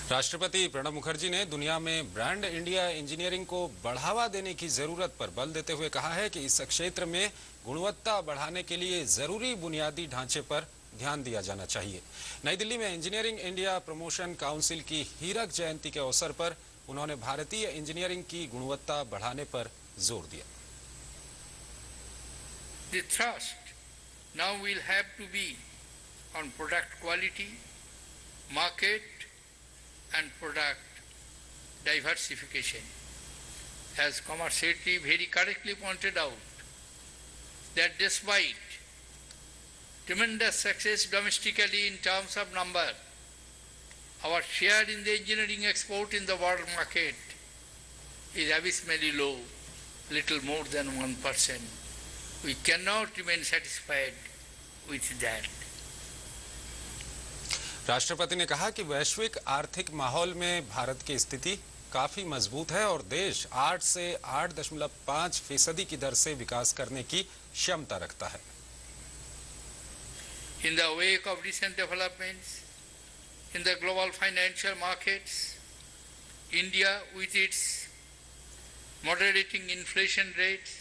राष्ट्रपति प्रणब मुखर्जी ने दुनिया में ब्रांड इंडिया इंजीनियरिंग को बढ़ावा देने की जरूरत पर बल देते हुए कहा है कि इस क्षेत्र में गुणवत्ता बढ़ाने के लिए जरूरी बुनियादी ढांचे पर ध्यान दिया जाना चाहिए। नई दिल्ली में इंजीनियरिंग इंडिया प्रमोशन काउंसिल की हीरक जयंती के अवसर पर उन्होंने भारतीय इंजीनियरिंग की गुणवत्ता बढ़ाने पर जोर दिया। The thrust now will have to be on product quality, market and product diversification. As Kumar Sethi very correctly pointed out, that despite tremendous success domestically in terms of number, our share in the engineering export in the world market is abysmally low, little more than 1%. We cannot remain satisfied with that. राष्ट्रपति ने कहा कि वैश्विक आर्थिक माहौल में भारत की स्थिति काफी मजबूत है और देश 8 से 8.5% की दर से विकास करने की क्षमता रखता है। In the wake of recent developments in the global financial markets, India, with its moderating inflation rates,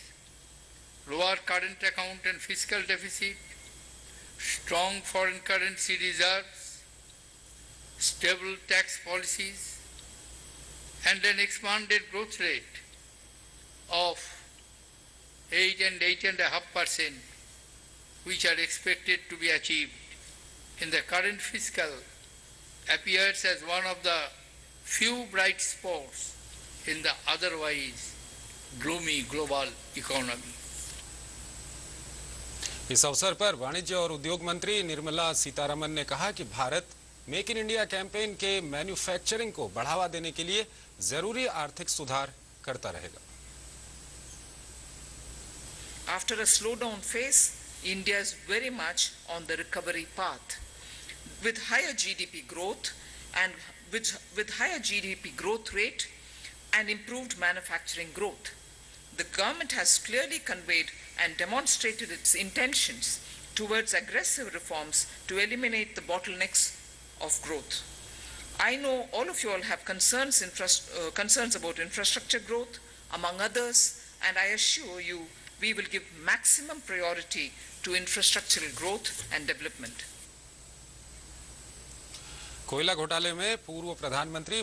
lower current account and fiscal deficit, strong foreign currency reserves, stable tax policies, and an expanded growth rate of 8 and 8.5%, which are expected to be achieved in the current fiscal, appears as one of the few bright spots in the otherwise gloomy global economy. इस अवसर पर वाणिज्य और उद्योग मंत्री निर्मला सीतारमण ने कहा कि Bharat make in India campaign के मैन्युफैक्चरिंग को बढ़ावा देने के लिए जरूरी आर्थिक सुधार करता रहेगा। After a slowdown phase, India is very much on the recovery path. With higher GDP growth and with higher GDP growth rate and improved manufacturing growth, the government has clearly conveyed and demonstrated its intentions towards aggressive reforms to eliminate the bottlenecks of growth. I know all of you all have concerns about infrastructure growth, among others, and I assure you we will give maximum priority to infrastructural growth and development. कोयला घोटाले में पूर्व प्रधानमंत्री